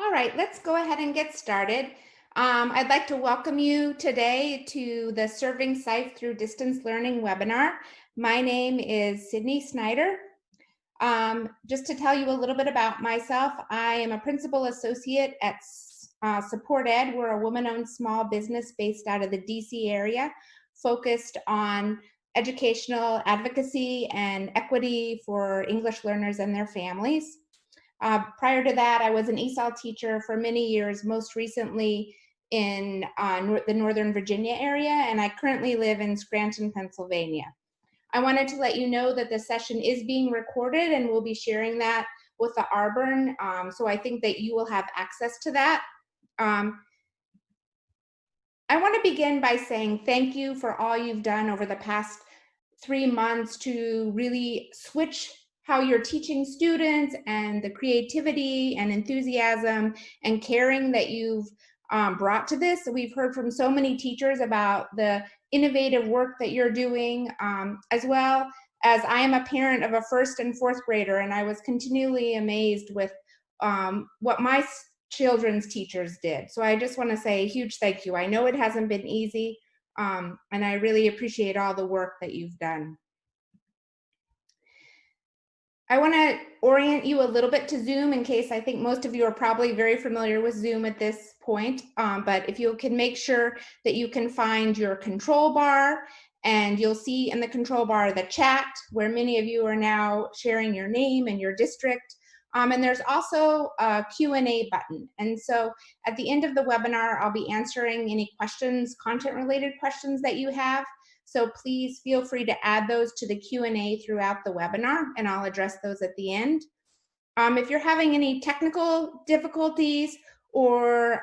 All right, let's go ahead and get started. I'd like to welcome you today to the Serving SIFE Through Distance Learning webinar. My name is Sydney Snyder. Just to tell you a little bit about myself, I am a principal associate at SupportEd. We're a woman-owned small business based out of the DC area, focused on educational advocacy and equity for English learners and their families. Prior to that, I was an ESOL teacher for many years, most recently in the Northern Virginia area, and I currently live in Scranton, Pennsylvania. I wanted to let you know that the session is being recorded, and we'll be sharing that with the RBERN, so I think that you will have access to that. I want to begin by saying thank you for all you've done over the past 3 months to really switch how you're teaching students and the creativity and enthusiasm and caring that you've brought to this. We've heard from so many teachers about the innovative work that you're doing, as well as I am a parent of a 1st and 4th grader, and I was continually amazed with what my children's teachers did. So I just want to say a huge thank you. I know it hasn't been easy, and I really appreciate all the work that you've done. I want to orient you a little bit to Zoom in case I think most of you are probably very familiar with Zoom at this point, but if you can make sure that you can find your control bar, and you'll see in the control bar the chat where many of you are now sharing your name and your district. And there's also a Q&A button. And so at the end of the webinar, I'll be answering any questions, content-related questions that you have. So please feel free to add those to the Q&A throughout the webinar, and I'll address those at the end. If you're having any technical difficulties or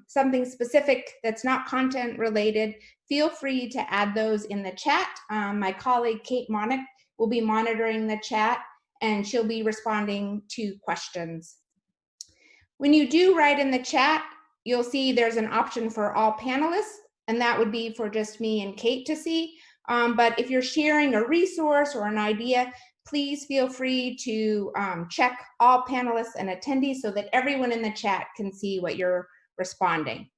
something specific that's not content related, feel free to add those in the chat. My colleague Kate Monick will be monitoring the chat, and she'll be responding to questions. When you do write in the chat, you'll see there's an option for all panelists, and that would be for just me and Kate to see. But if you're sharing a resource or an idea, please feel free to check all panelists and attendees so that everyone in the chat can see what you're responding.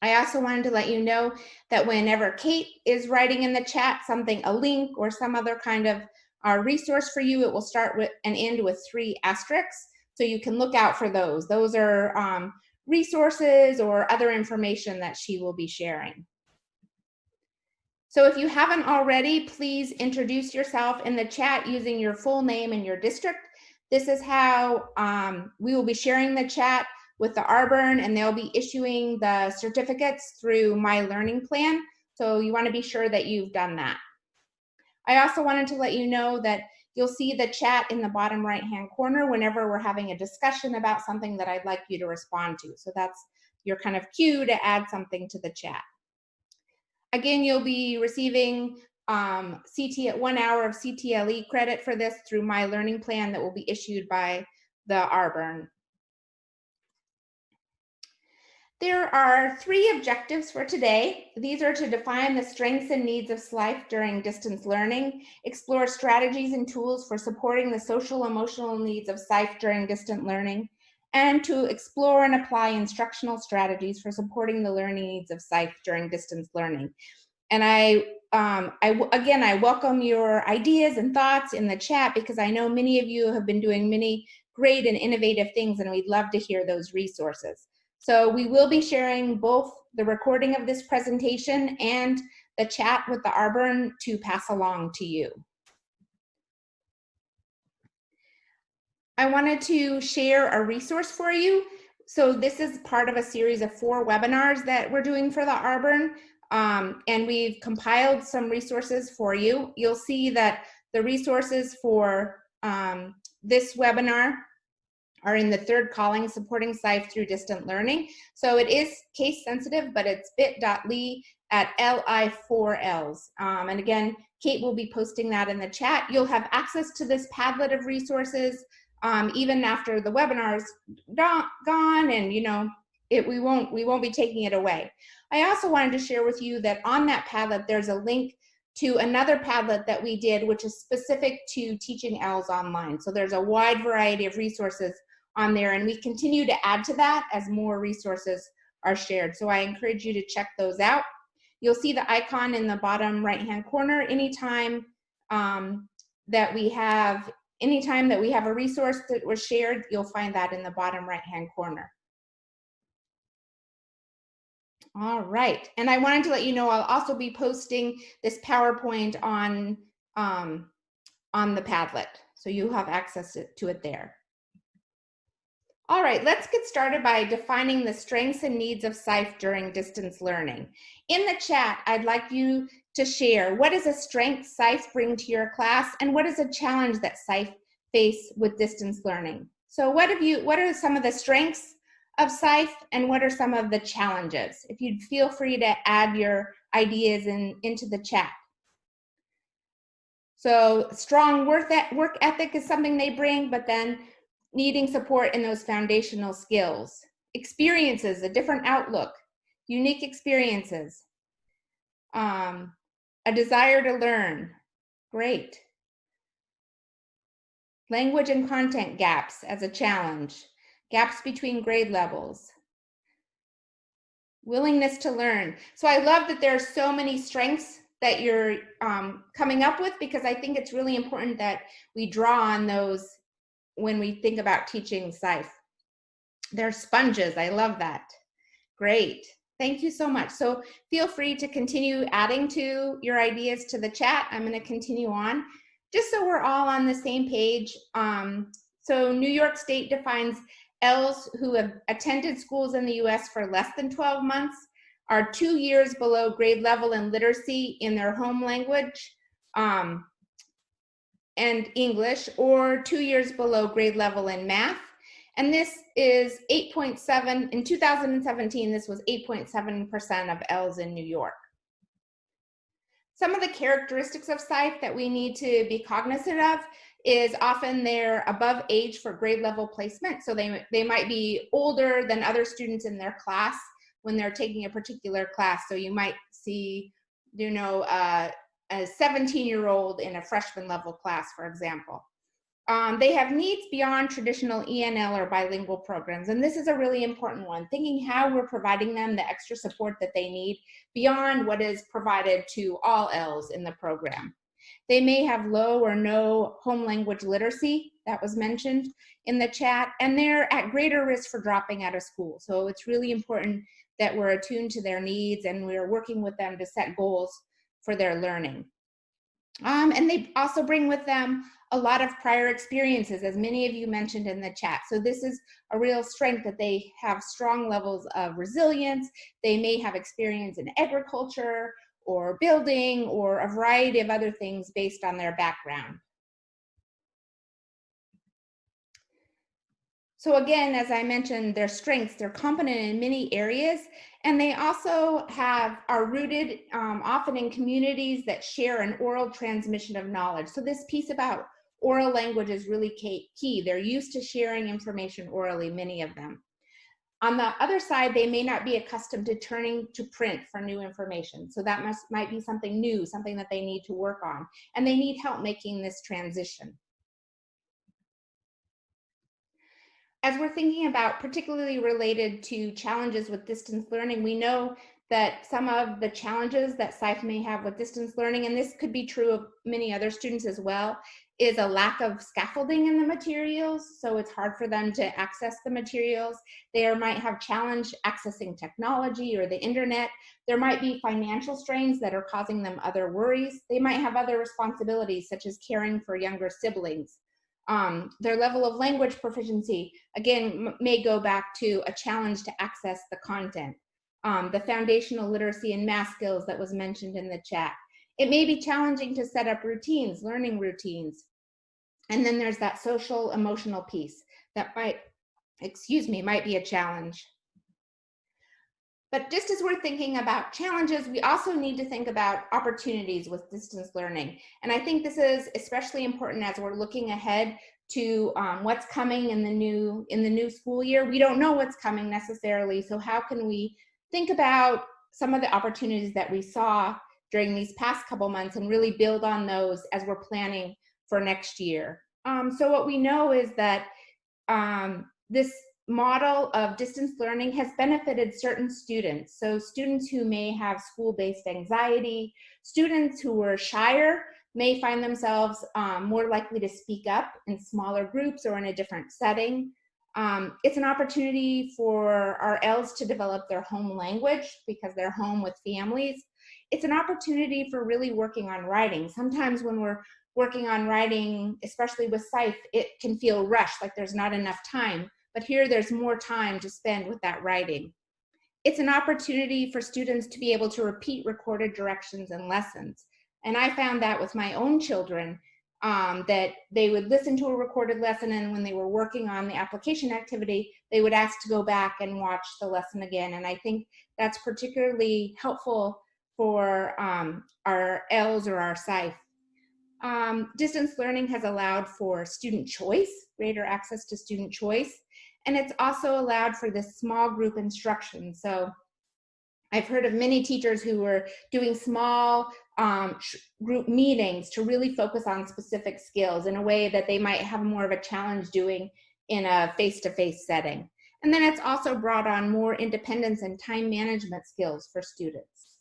I also wanted to let you know that whenever Kate is writing in the chat something, a link or some other kind of resource for you, it will start with and end with 3 asterisks. So you can look out for those. Those are resources or other information that she will be sharing. So if you haven't already, please introduce yourself in the chat using your full name and your district. This is how we will be sharing the chat with the RBERN, and they'll be issuing the certificates through My Learning Plan. So you want to be sure that you've done that. I also wanted to let you know that you'll see the chat in the bottom right-hand corner whenever we're having a discussion about something that I'd like you to respond to. So that's your kind of cue to add something to the chat. Again, you'll be receiving 1 hour of CTLE credit for this through My Learning Plan that will be issued by the RBERN. There are 3 objectives for today. These are to define the strengths and needs of SLIFE during distance learning, explore strategies and tools for supporting the social emotional needs of SIFE during distant learning, and to explore and apply instructional strategies for supporting the learning needs of SIFE during distance learning. And again, I welcome your ideas and thoughts in the chat, because I know many of you have been doing many great and innovative things, and we'd love to hear those resources. So we will be sharing both the recording of this presentation and the chat with the RBERN to pass along to you. I wanted to share a resource for you. So this is part of a series of 4 webinars that we're doing for the RBERN, and we've compiled some resources for you. You'll see that the resources for this webinar are in the 3rd calling, supporting SIFE through distant learning. So it is case sensitive, but it's bit.ly/li4ls. And again, Kate will be posting that in the chat. You'll have access to this Padlet of resources even after the webinar's gone, and we won't be taking it away. I also wanted to share with you that on that Padlet, there's a link to another Padlet that we did, which is specific to teaching ELs online. So there's a wide variety of resources on there, and we continue to add to that as more resources are shared. So I encourage you to check those out. You'll see the icon in the bottom right-hand corner. Anytime that we have a resource that was shared, you'll find that in the bottom right-hand corner. All right, and I wanted to let you know I'll also be posting this PowerPoint on the Padlet, so you have access to it there. All right, let's get started by defining the strengths and needs of SIFE during distance learning. In the chat, I'd like you to share what is a strength SIFE bring to your class, and what is a challenge that SIFE face with distance learning. So what are some of the strengths of SIFE, and what are some of the challenges? If you'd feel free to add your ideas into the chat. So strong work ethic is something they bring, but then needing support in those foundational skills. Experiences, a different outlook, unique experiences. A desire to learn, great. Language and content gaps as a challenge. Gaps between grade levels. Willingness to learn. So I love that there are so many strengths that you're coming up with, because I think it's really important that we draw on those when we think about teaching SIFE. They're sponges, I love that. Great, thank you so much. So feel free to continue adding to your ideas to the chat. I'm gonna continue on, just so we're all on the same page. So New York State defines ELs who have attended schools in the US for less than 12 months are 2 years below grade level in literacy in their home language and English, or 2 years below grade level in math. And this is 8.7, in 2017, this was 8.7% of ELs in New York. Some of the characteristics of SIFE that we need to be cognizant of is often they're above age for grade level placement. So they might be older than other students in their class when they're taking a particular class. So you might see, a 17-year-old in a freshman level class, for example. They have needs beyond traditional ENL or bilingual programs. And this is a really important one, thinking how we're providing them the extra support that they need beyond what is provided to all ELs in the program. They may have low or no home language literacy, that was mentioned in the chat, and they're at greater risk for dropping out of school. So it's really important that we're attuned to their needs and we're working with them to set goals for their learning. And they also bring with them a lot of prior experiences, as many of you mentioned in the chat. So this is a real strength, that they have strong levels of resilience. They may have experience in agriculture or building or a variety of other things based on their background. So again, as I mentioned, their strengths, they're competent in many areas, and they also are rooted often in communities that share an oral transmission of knowledge. So this piece about oral language is really key. They're used to sharing information orally, many of them. On the other side, they may not be accustomed to turning to print for new information. So that might be something new, something that they need to work on, and they need help making this transition. As we're thinking about particularly related to challenges with distance learning, we know that some of the challenges that SIFE may have with distance learning, and this could be true of many other students as well, is a lack of scaffolding in the materials. So it's hard for them to access the materials. They might have challenge accessing technology or the internet. There might be financial strains that are causing them other worries. They might have other responsibilities, such as caring for younger siblings. Their level of language proficiency, again, may go back to a challenge to access the content. The foundational literacy and math skills that was mentioned in the chat. It may be challenging to set up routines, learning routines. And then there's that social emotional piece that might be a challenge. But just as we're thinking about challenges, we also need to think about opportunities with distance learning. And I think this is especially important as we're looking ahead to what's coming in the new school year. We don't know what's coming necessarily, so how can we think about some of the opportunities that we saw during these past couple months and really build on those as we're planning for next year? So what we know is that this model of distance learning has benefited certain students. So students who may have school-based anxiety, students who were shyer may find themselves more likely to speak up in smaller groups or in a different setting. It's an opportunity for our ELs to develop their home language because they're home with families. It's an opportunity for really working on writing. Sometimes when we're working on writing, especially with SIFE, it can feel rushed, like there's not enough time. But here there's more time to spend with that writing. It's an opportunity for students to be able to repeat recorded directions and lessons. And I found that with my own children, that they would listen to a recorded lesson, and when they were working on the application activity, they would ask to go back and watch the lesson again. And I think that's particularly helpful for our ELs or our SIFE. Distance learning has allowed for student choice, greater access to student choice, and it's also allowed for this small group instruction. So I've heard of many teachers who were doing small group meetings to really focus on specific skills in a way that they might have more of a challenge doing in a face-to-face setting. And then it's also brought on more independence and time management skills for students.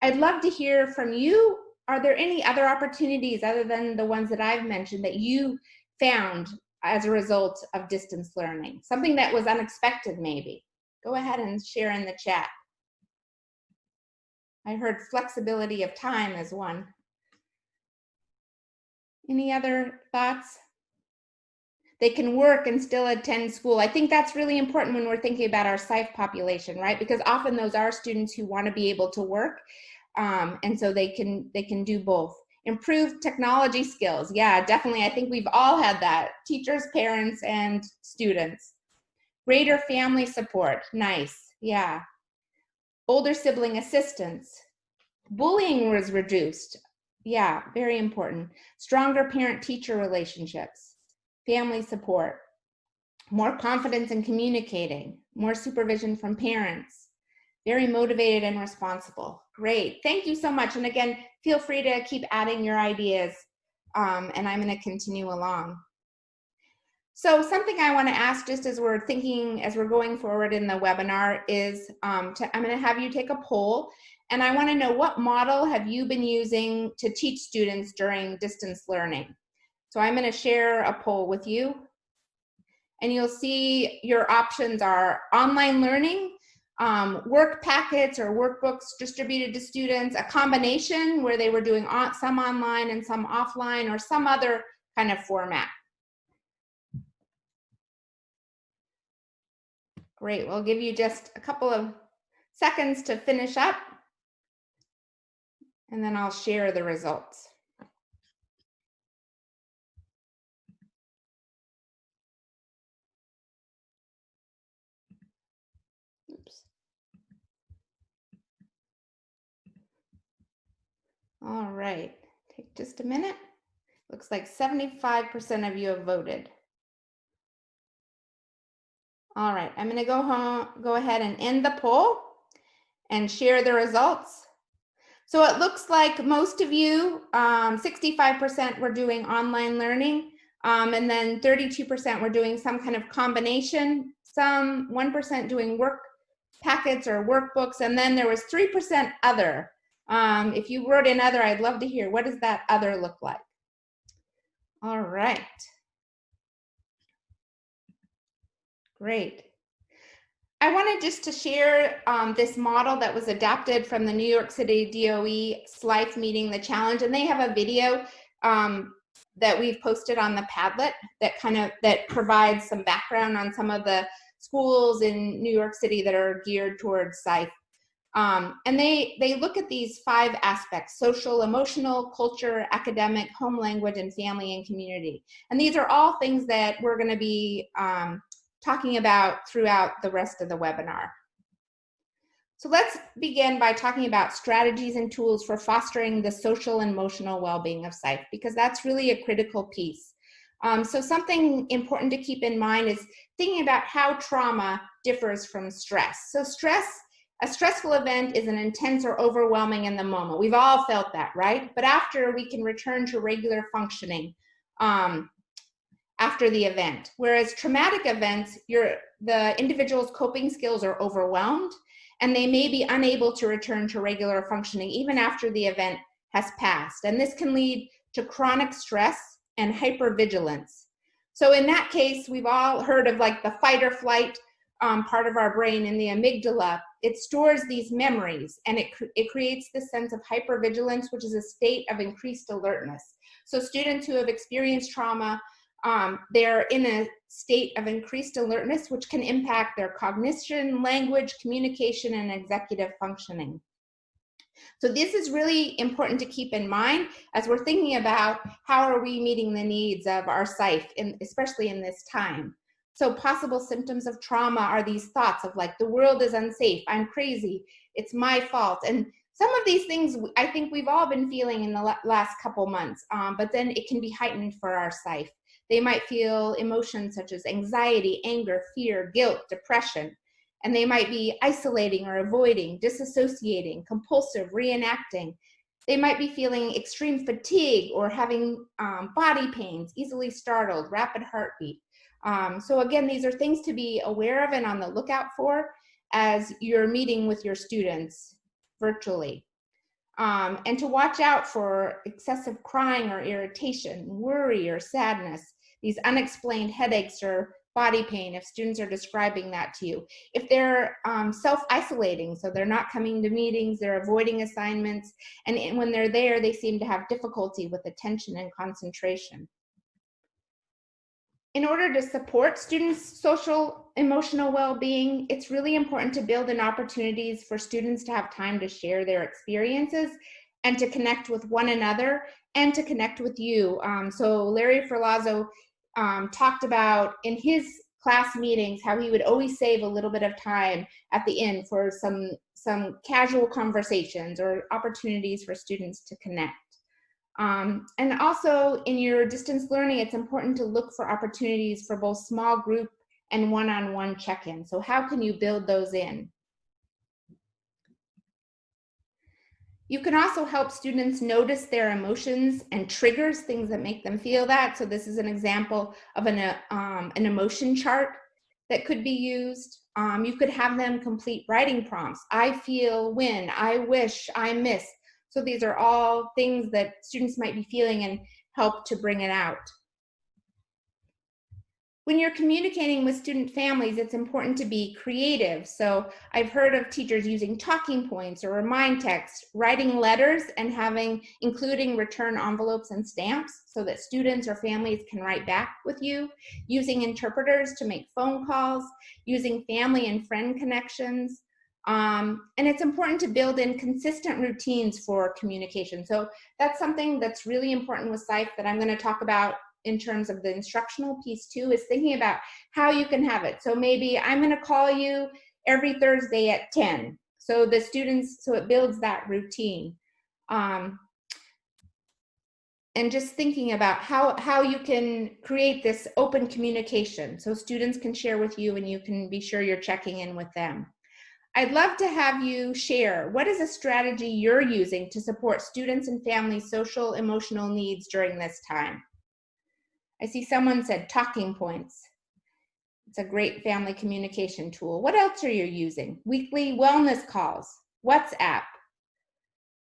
I'd love to hear from you. Are there any other opportunities other than the ones that I've mentioned that you found as a result of distance learning? Something that was unexpected maybe? Go ahead and share in the chat. I heard flexibility of time as one. Any other thoughts? They can work and still attend school. I think that's really important when we're thinking about our SIFE population, right? Because often those are students who want to be able to work, and so they can do both. Improved technology skills. Yeah, definitely. I think we've all had that. Teachers, parents, and students. Greater family support. Nice. Yeah. Older sibling assistance. Bullying was reduced. Yeah, very important. Stronger parent-teacher relationships. Family support. More confidence in communicating. More supervision from parents. Very motivated and responsible. Great. Thank you so much. And again, feel free to keep adding your ideas, and I'm going to continue along. So something I want to ask just as we're thinking, as we're going forward in the webinar is, I'm going to have you take a poll, and I want to know what model have you been using to teach students during distance learning. So I'm going to share a poll with you, and you'll see your options are online learning, work packets or workbooks distributed to students, a combination where they were doing some online and some offline, or some other kind of format. Great, we'll give you just a couple of seconds to finish up, and then I'll share the results. Oops. All right, take just a minute. Looks like 75% of you have voted. All right, I'm going to go ahead and end the poll and share the results. So it looks like most of you, 65% were doing online learning, and then 32% were doing some kind of combination, some 1% doing work packets or workbooks, and then there was 3% other. If you wrote in other, I'd love to hear, what does that other look like? All right. Great. I wanted just to share this model that was adapted from the New York City DOE SLIFE meeting, the challenge, and they have a video that we've posted on the Padlet that provides some background on some of the schools in New York City that are geared towards SIFE. And they look at these 5 aspects: social, emotional, culture, academic, home language, and family and community. And these are all things that we're going to be talking about throughout the rest of the webinar. So let's begin by talking about strategies and tools for fostering the social and emotional well-being of SIFE, because that's really a critical piece. So something important to keep in mind is thinking about how trauma differs from stress. So a stressful event is an intense or overwhelming in the moment. We've all felt that, right? But after, we can return to regular functioning after the event. Whereas traumatic events, the individual's coping skills are overwhelmed, and they may be unable to return to regular functioning even after the event has passed. And this can lead to chronic stress and hypervigilance. So in that case, we've all heard of like the fight or flight part of our brain in the amygdala. It stores these memories, and it creates this sense of hypervigilance, which is a state of increased alertness. So students who have experienced trauma, they're in a state of increased alertness, which can impact their cognition, language, communication, and executive functioning. So this is really important to keep in mind as we're thinking about how are we meeting the needs of our SIFE, especially in this time. So possible symptoms of trauma are these thoughts of like, the world is unsafe, I'm crazy, it's my fault. And some of these things I think we've all been feeling in the last couple months, but then it can be heightened for our SIFE. They might feel emotions such as anxiety, anger, fear, guilt, depression, and they might be isolating or avoiding, disassociating, compulsive, reenacting. They might be feeling extreme fatigue or having body pains, easily startled, rapid heartbeat. So again, these are things to be aware of and on the lookout for as you're meeting with your students virtually. And to watch out for excessive crying or irritation, worry or sadness, these unexplained headaches or body pain, if students are describing that to you. If they're self-isolating, so they're not coming to meetings, they're avoiding assignments, and when they're there, they seem to have difficulty with attention and concentration. In order to support students' social emotional well-being, it's really important to build in opportunities for students to have time to share their experiences and to connect with one another and to connect with you. So Larry Ferlazzo talked about in his class meetings how he would always save a little bit of time at the end for some casual conversations or opportunities for students to connect. And also in your distance learning, it's important to look for opportunities for both small group and one-on-one check-in. So how can you build those in? You can also help students notice their emotions and triggers, things that make them feel that. So this is an example of an emotion chart that could be used. You could have them complete writing prompts. I feel when, I wish, I miss. So these are all things that students might be feeling and help to bring it out. When you're communicating with student families, it's important to be creative. So I've heard of teachers using talking points or remind text, writing letters and including return envelopes and stamps so that students or families can write back with you, using interpreters to make phone calls, using family and friend connections. And it's important to build in consistent routines for communication. So that's something that's really important with SIFE that I'm going to talk about in terms of the instructional piece too, is thinking about how you can have it. So maybe I'm going to call you every Thursday at 10. So the students, so it builds that routine. And just thinking about how you can create this open communication so students can share with you and you can be sure you're checking in with them. I'd love to have you share what is a strategy you're using to support students and families' social emotional needs during this time. I see someone said talking points. It's a great family communication tool. What else are you using? Weekly wellness calls, WhatsApp,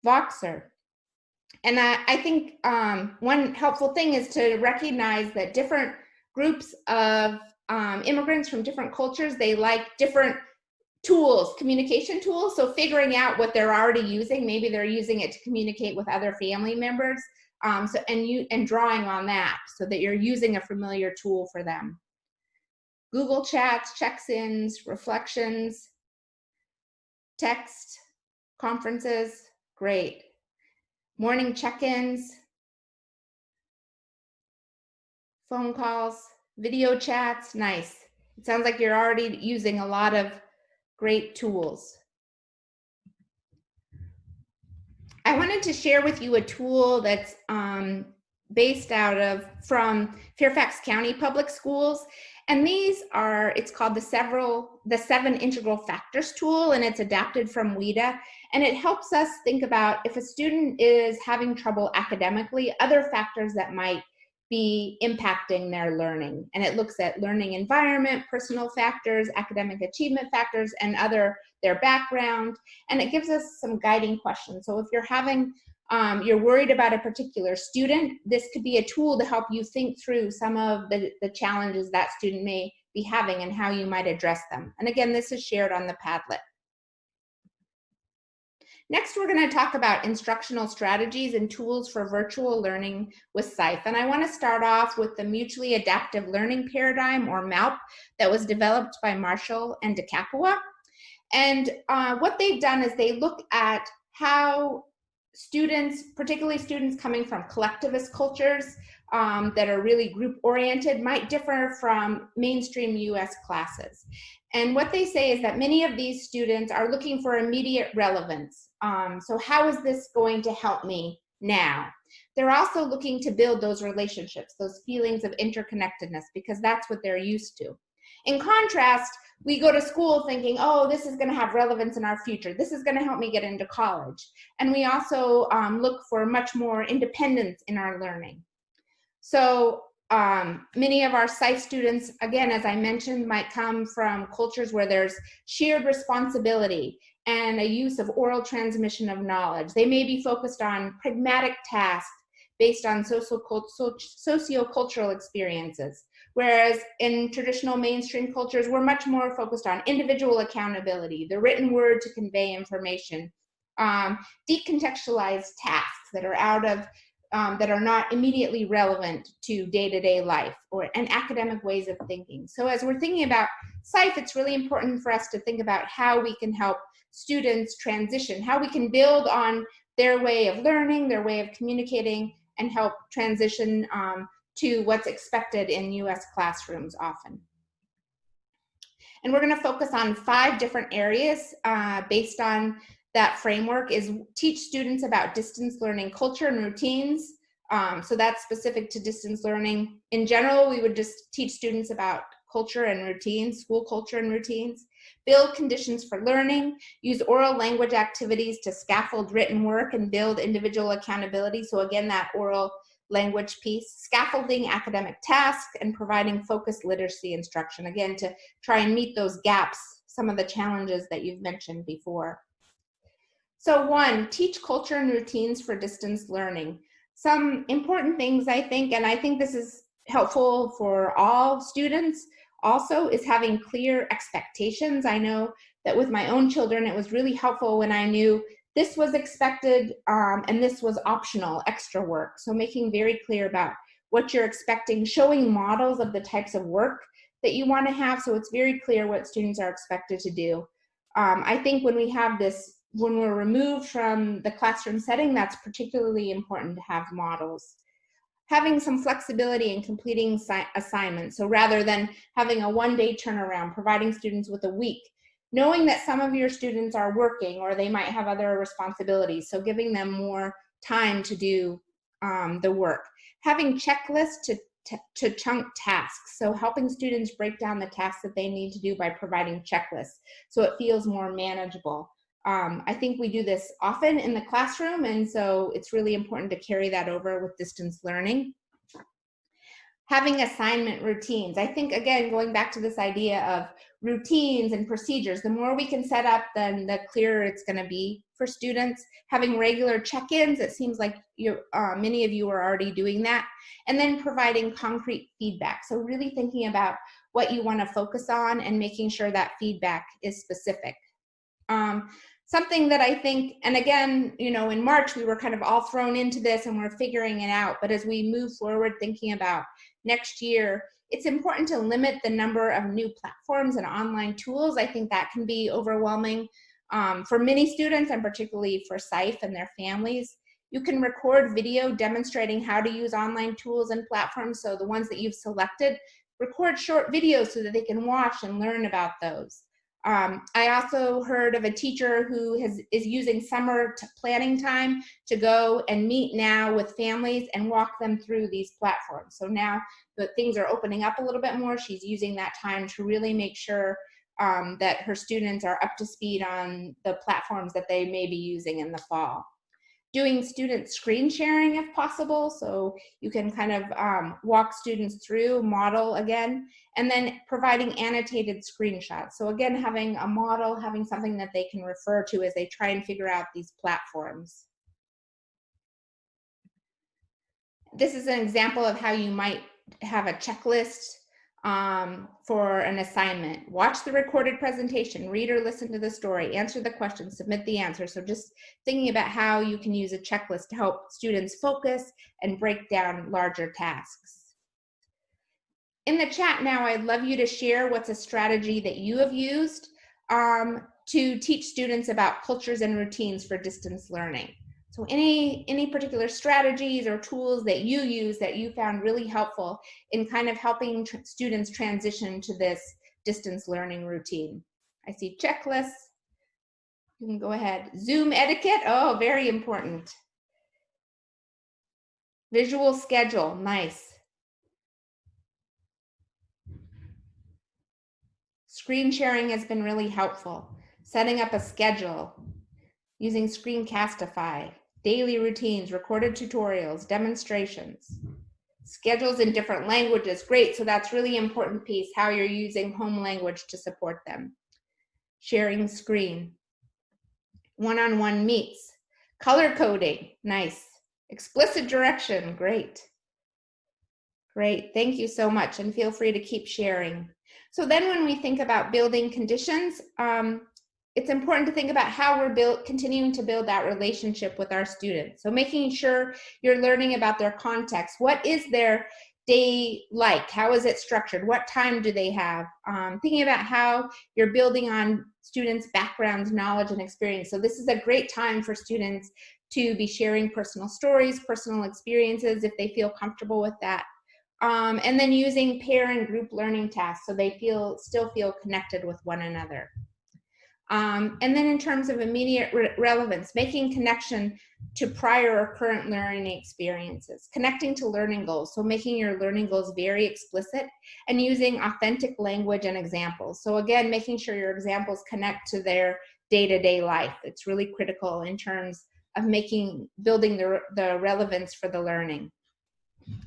Voxer. And I think one helpful thing is to recognize that different groups of immigrants from different cultures, they like different tools, communication tools. So figuring out what they're already using, maybe they're using it to communicate with other family members. And drawing on that so that you're using a familiar tool for them. Google Chats, check-ins, reflections, text, conferences, great. Morning check-ins, phone calls, video chats, nice. It sounds like you're already using a lot of great tools. I wanted to share with you a tool that's based from Fairfax County Public Schools. And these are, it's called the 7 Integral Factors tool, and it's adapted from WIDA. And it helps us think about if a student is having trouble academically, other factors that might be impacting their learning. And it looks at learning environment, personal factors, academic achievement factors, and their background. And it gives us some guiding questions. So if you're you're worried about a particular student, this could be a tool to help you think through some of the challenges that student may be having and how you might address them. And again, this is shared on the Padlet. Next, we're going to talk about instructional strategies and tools for virtual learning with SIFE. And I want to start off with the Mutually Adaptive Learning Paradigm, or MALP, that was developed by Marshall and DeCapua. And what they've done is they look at how students, particularly students coming from collectivist cultures that are really group-oriented, might differ from mainstream US classes. And what they say is that many of these students are looking for immediate relevance. So how is this going to help me now? They're also looking to build those relationships, those feelings of interconnectedness, because that's what they're used to. In contrast, we go to school thinking, oh, this is going to have relevance in our future. This is going to help me get into college. And we also look for much more independence in our learning. So many of our SIFE students, again, as I mentioned, might come from cultures where there's shared responsibility and a use of oral transmission of knowledge. They may be focused on pragmatic tasks based on socio-cultural experiences, whereas in traditional mainstream cultures, we're much more focused on individual accountability, the written word to convey information, decontextualized tasks that are that are not immediately relevant to day-to-day life, and academic ways of thinking. So as we're thinking about SIFE, it's really important for us to think about how we can help students transition, how we can build on their way of learning, their way of communicating, and help transition to what's expected in US classrooms often. And we're going to focus on 5 different areas based on that framework. Is teach students about distance learning culture and routines. So that's specific to distance learning. In general, we would just teach students about culture and routines, school culture and routines. Build conditions for learning. Use oral language activities to scaffold written work and build individual accountability. So again, that oral language piece. Scaffolding academic tasks and providing focused literacy instruction, again, to try and meet those gaps, some of the challenges that you've mentioned before. So 1, teach culture and routines for distance learning. Some important things, I think, and I think this is helpful for all students also, is having clear expectations. I know that with my own children, it was really helpful when I knew this was expected and this was optional, extra work. So making very clear about what you're expecting, showing models of the types of work that you want to have, so it's very clear what students are expected to do. I think when we have this, when we're removed from the classroom setting, that's particularly important to have models. Having some flexibility in completing assignments. So rather than having a one-day turnaround, providing students with a week, knowing that some of your students are working or they might have other responsibilities, so giving them more time to do the work. Having checklists to chunk tasks, so helping students break down the tasks that they need to do by providing checklists, so it feels more manageable. I think we do this often in the classroom, and so it's really important to carry that over with distance learning. Having assignment routines. I think, again, going back to this idea of routines and procedures, the more we can set up, then the clearer it's going to be for students. Having regular check-ins, it seems like many of you are already doing that. And then providing concrete feedback. So really thinking about what you want to focus on and making sure that feedback is specific. Something that I think, and again, in March, we were kind of all thrown into this and we're figuring it out. But as we move forward thinking about next year, it's important to limit the number of new platforms and online tools. I think that can be overwhelming for many students, and particularly for SIFE and their families. You can record video demonstrating how to use online tools and platforms. So the ones that you've selected, record short videos so that they can watch and learn about those. I also heard of a teacher who is using summer planning time to go and meet now with families and walk them through these platforms. So now that things are opening up a little bit more, she's using that time to really make sure that her students are up to speed on the platforms that they may be using in the fall. doing student screen sharing if possible, so you can kind of walk students through, model again, and then providing annotated screenshots. So again, having a model, having something that they can refer to as they try and figure out these platforms. This is an example of how you might have a checklist for an assignment. Watch the recorded presentation, read or listen to the story, answer the question, submit the answer. So just thinking about how you can use a checklist to help students focus and break down larger tasks. In the chat now, I'd love you to share what's a strategy that you have used to teach students about cultures and routines for distance learning. So any particular strategies or tools that you use that you found really helpful in kind of helping students transition to this distance learning routine? I see checklists. You can go ahead. Zoom etiquette. Oh, very important. Visual schedule. Nice. Screen sharing has been really helpful. Setting up a schedule. Using Screencastify. Daily routines, recorded tutorials, demonstrations, schedules in different languages. Great, so that's really important piece, how you're using home language to support them. Sharing screen. One-on-one meets. Color coding, nice. Explicit direction, great. Great, thank you so much, and feel free to keep sharing. So then when we think about building conditions, it's important to think about how we're continuing to build that relationship with our students. So making sure you're learning about their context. What is their day like? How is it structured? What time do they have? Thinking about how you're building on students' backgrounds, knowledge, and experience. So this is a great time for students to be sharing personal stories, personal experiences, if they feel comfortable with that. And then using pair and group learning tasks so they still feel connected with one another. And then in terms of immediate relevance, making connection to prior or current learning experiences, connecting to learning goals, so making your learning goals very explicit and using authentic language and examples. So again, making sure your examples connect to their day-to-day life. It's really critical in terms of building the relevance for the learning.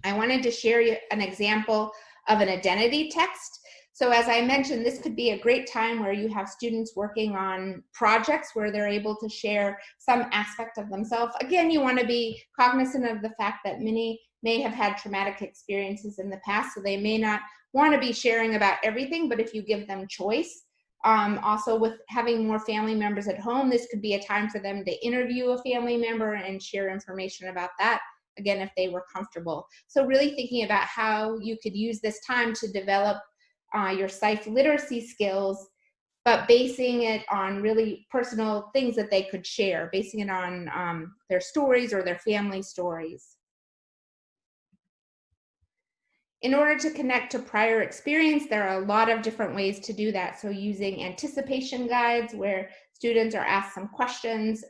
I wanted to share you an example of an identity text. So as I mentioned, this could be a great time where you have students working on projects where they're able to share some aspect of themselves. Again, you want to be cognizant of the fact that many may have had traumatic experiences in the past, so they may not want to be sharing about everything, but if you give them choice, also with having more family members at home, this could be a time for them to interview a family member and share information about that, again, if they were comfortable. So really thinking about how you could use this time to develop your SIFE literacy skills, but basing it on really personal things that they could share, basing it on their stories or their family stories. In order to connect to prior experience, there are a lot of different ways to do that. So using anticipation guides where students are asked some questions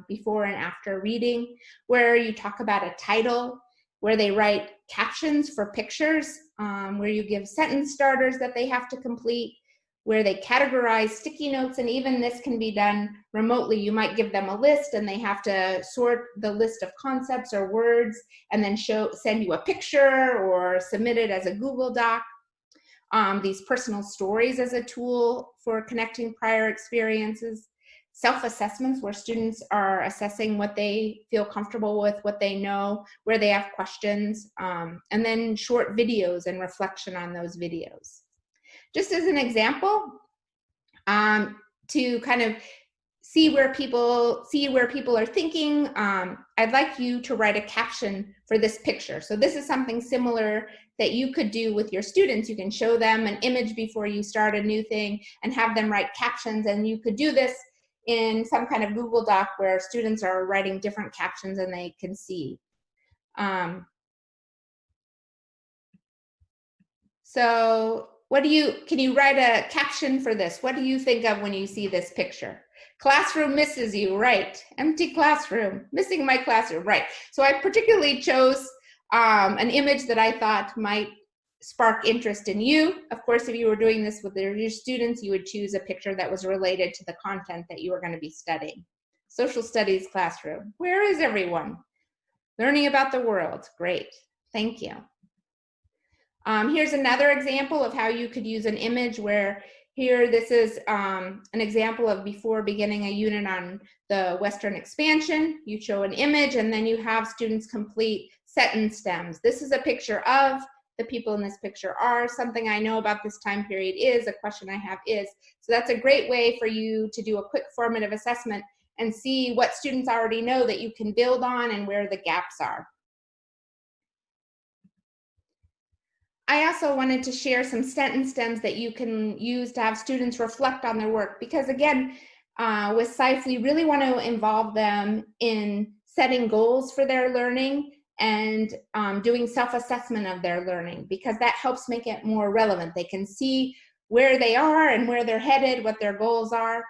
before and after reading, where you talk about a title, where they write captions for pictures, where you give sentence starters that they have to complete, where they categorize sticky notes, and even this can be done remotely. You might give them a list and they have to sort the list of concepts or words and then send you a picture or submit it as a Google Doc. These personal stories as a tool for connecting prior experiences. Self-assessments where students are assessing what they feel comfortable with, what they know, where they have questions, and then short videos and reflection on those videos. Just as an example, to kind of see where people are thinking, I'd like you to write a caption for this picture. So this is something similar that you could do with your students. You can show them an image before you start a new thing and have them write captions, and you could do this in some kind of Google Doc where students are writing different captions and they can see. So can you write a caption for this? What do you think of when you see this picture? Classroom misses you, right? Empty classroom, missing my classroom, right? So I particularly chose an image that I thought might spark interest in you. Of course, if you were doing this with your students, you would choose a picture that was related to the content that you were going to be studying. Social studies classroom. Where is everyone? Learning about the world. Great. Thank you. Here's another example of how you could use an image where here this is an example of before beginning a unit on the Western expansion. You show an image and then you have students complete sentence stems. This is a picture of, the people in this picture are, something I know about this time period is, a question I have is. So that's a great way for you to do a quick formative assessment and see what students already know that you can build on and where the gaps are. I also wanted to share some sentence stems that you can use to have students reflect on their work, because again, with SIFE, we really want to involve them in setting goals for their learning and doing self-assessment of their learning, because that helps make it more relevant. They can see where they are and where they're headed, what their goals are.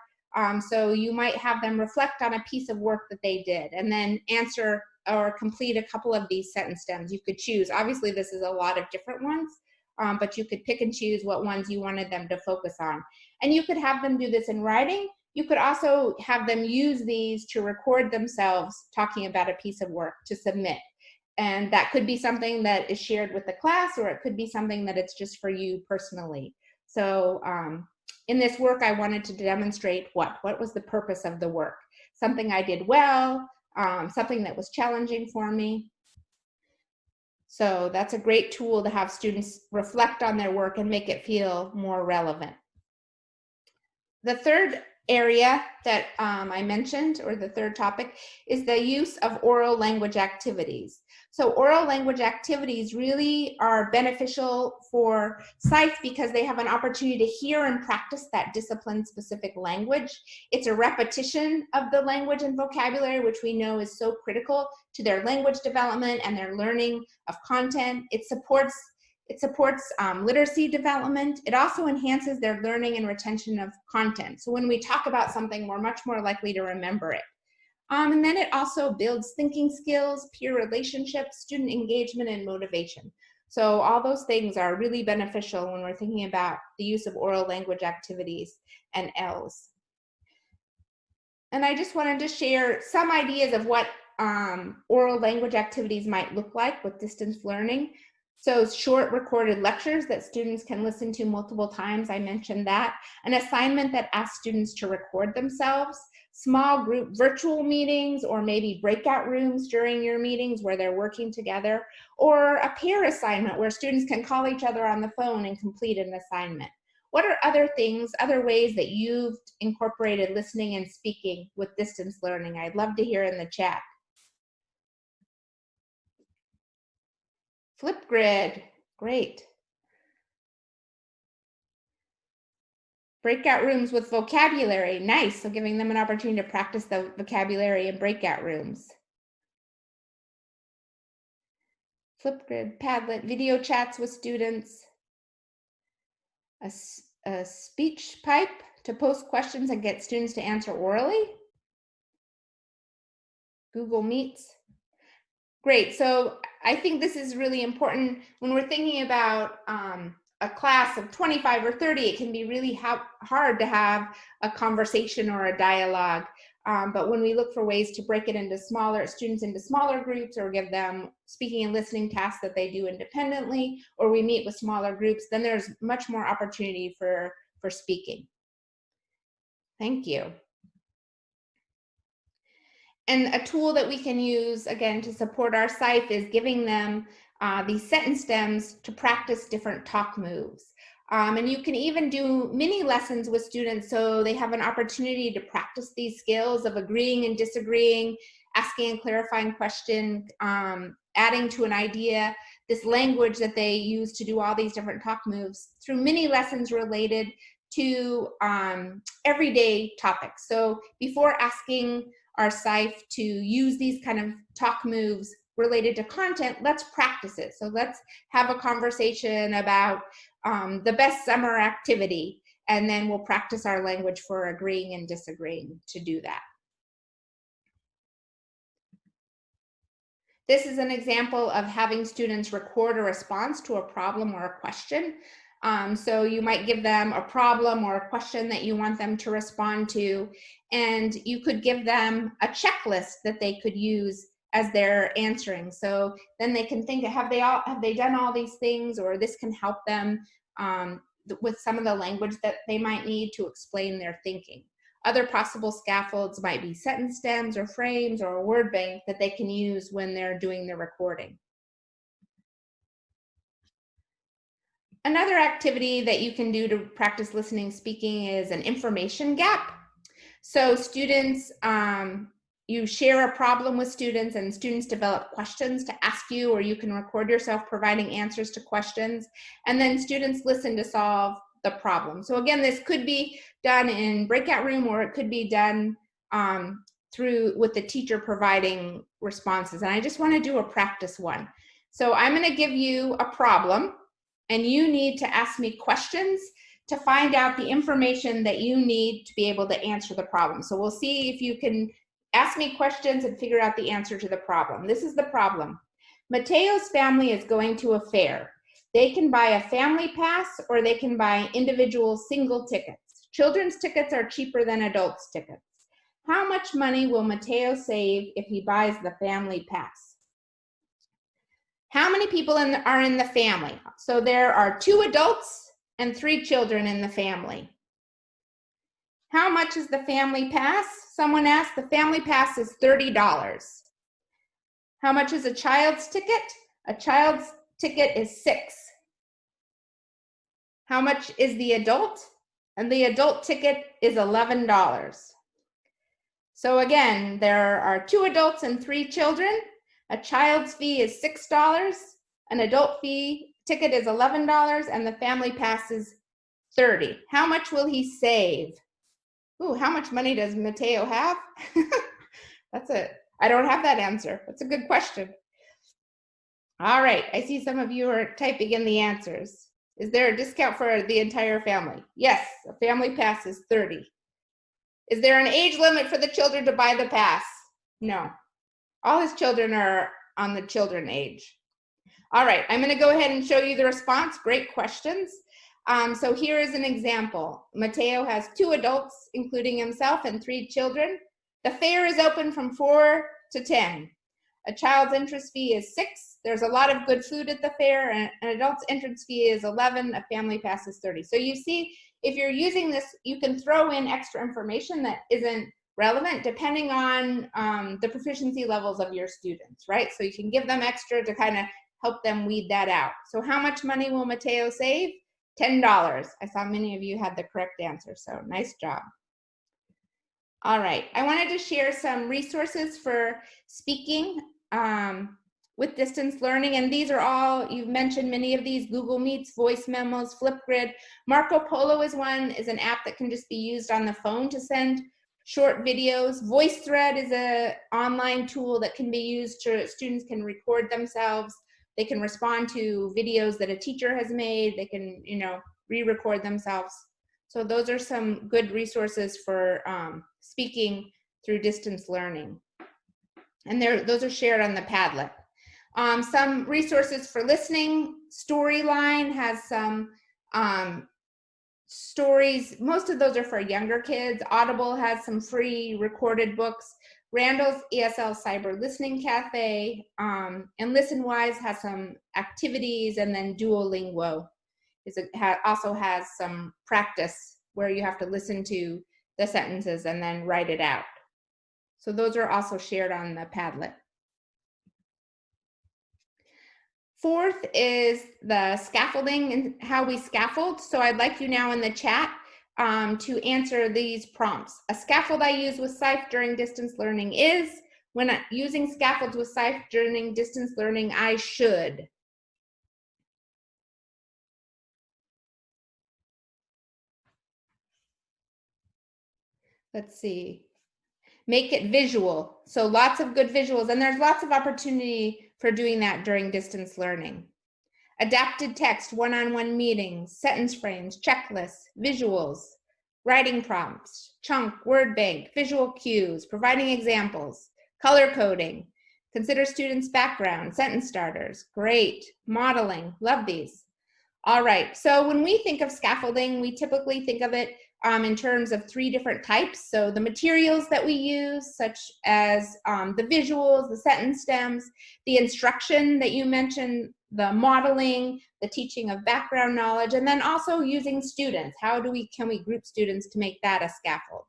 So you might have them reflect on a piece of work that they did and then answer or complete a couple of these sentence stems. You could choose. Obviously, this is a lot of different ones, but you could pick and choose what ones you wanted them to focus on. And you could have them do this in writing. You could also have them use these to record themselves talking about a piece of work to submit. And that could be something that is shared with the class, or it could be something that it's just for you personally. So in this work, I wanted to demonstrate what was the purpose of the work. Something I did well, something that was challenging for me. So that's a great tool to have students reflect on their work and make it feel more relevant. The third area that I mentioned, or the third topic, is the use of oral language activities. So oral language activities really are beneficial for SIFE because they have an opportunity to hear and practice that discipline-specific language. It's a repetition of the language and vocabulary, which we know is so critical to their language development and their learning of content. It supports literacy development. It also enhances their learning and retention of content. So when we talk about something, we're much more likely to remember it. And then it also builds thinking skills, peer relationships, student engagement, and motivation. So all those things are really beneficial when we're thinking about the use of oral language activities and ELs. And I just wanted to share some ideas of what oral language activities might look like with distance learning. So short recorded lectures that students can listen to multiple times, I mentioned that. An assignment that asks students to record themselves, small group virtual meetings, or maybe breakout rooms during your meetings where they're working together, or a pair assignment where students can call each other on the phone and complete an assignment. What are other things, other ways that you've incorporated listening and speaking with distance learning? I'd love to hear in the chat. Flipgrid, great. Breakout rooms with vocabulary, nice. So giving them an opportunity to practice the vocabulary in breakout rooms. Flipgrid, Padlet, video chats with students. A speech pipe to post questions and get students to answer orally. Google Meets. Great, so I think this is really important when we're thinking about a class of 25 or 30, it can be really hard to have a conversation or a dialogue. But when we look for ways to break it into students into smaller groups, or give them speaking and listening tasks that they do independently, or we meet with smaller groups, then there's much more opportunity for speaking. Thank you. And a tool that we can use, again, to support our SIFE is giving them these sentence stems to practice different talk moves. And you can even do mini lessons with students so they have an opportunity to practice these skills of agreeing and disagreeing, asking a clarifying question, adding to an idea, this language that they use to do all these different talk moves through mini lessons related to everyday topics. So before asking our SIFE to use these kind of talk moves related to content, let's practice it. So let's have a conversation about the best summer activity, and then we'll practice our language for agreeing and disagreeing to do that. This is an example of having students record a response to a problem or a question. So you might give them a problem or a question that you want them to respond to, and you could give them a checklist that they could use as they're answering. So then they can think, have they done all these things, or this can help them with some of the language that they might need to explain their thinking. Other possible scaffolds might be sentence stems or frames or a word bank that they can use when they're doing the recording. Another activity that you can do to practice listening speaking is an information gap. So students, you share a problem with students, and students develop questions to ask you, or you can record yourself providing answers to questions, and then students listen to solve the problem. So again, this could be done in breakout room, or it could be done with the teacher providing responses. And I just want to do a practice one. So I'm going to give you a problem, and you need to ask me questions to find out the information that you need to be able to answer the problem. So we'll see if you can ask me questions and figure out the answer to the problem. This is the problem. Mateo's family is going to a fair. They can buy a family pass, or they can buy individual single tickets. Children's tickets are cheaper than adults' tickets. How much money will Mateo save if he buys the family pass? How many people are in the family? So there are 2 adults and 3 children in the family. How much is the family pass? Someone asked. The family pass is $30. How much is a child's ticket? A child's ticket is $6. How much is the adult? And the adult ticket is $11. So again, there are 2 adults and 3 children. A child's fee is $6. An adult fee ticket is $11, and the family pass is $30. How much will he save? Ooh, how much money does Mateo have? That's it. I don't have that answer. That's a good question. All right, I see some of you are typing in the answers. Is there a discount for the entire family? Yes, a family pass is $30. Is there an age limit for the children to buy the pass? No. All his children are on the children age. All right, I'm going to go ahead and show you the response. Great questions. So here is an example. Mateo has 2 adults, including himself, and 3 children. The fair is open from 4 to 10. A child's entrance fee is $6. There's a lot of good food at the fair, and an adult's entrance fee is $11. A family pass is $30. So you see, if you're using this, you can throw in extra information that isn't relevant depending on the proficiency levels of your students, right? So you can give them extra to kind of help them weed that out. So how much money will Mateo save? $10. I saw many of you had the correct answer, so nice job. All right, I wanted to share some resources for speaking with distance learning, and these are all, you've mentioned many of these: Google Meets, voice memos, Flipgrid. Marco Polo is an app that can just be used on the phone to send short videos. VoiceThread is an online tool that can be used to, students can record themselves. They can respond to videos that a teacher has made. They can, re-record themselves. So those are some good resources for speaking through distance learning. And those are shared on the Padlet. Some resources for listening. Storyline has some stories. Most of those are for younger kids. Audible has some free recorded books. Randall's ESL Cyber Listening Cafe, and ListenWise has some activities, and then Duolingo also has some practice where you have to listen to the sentences and then write it out. So those are also shared on the Padlet. Fourth is the scaffolding and how we scaffold. So I'd like you now in the chat to answer these prompts. A scaffold I use with SIFE during distance learning is, when using scaffolds with SIFE during distance learning, I should. Let's see. Make it visual. So lots of good visuals, and there's lots of opportunity for doing that during distance learning. Adapted text, one-on-one meetings, sentence frames, checklists, visuals, writing prompts, chunk, word bank, visual cues, providing examples, color coding, consider students' background, sentence starters, great, modeling, love these. All right, so when we think of scaffolding, we typically think of it in terms of 3 different types. So the materials that we use, such as the visuals, the sentence stems, the instruction that you mentioned, the modeling, the teaching of background knowledge, and then also using students. How can we group students to make that a scaffold?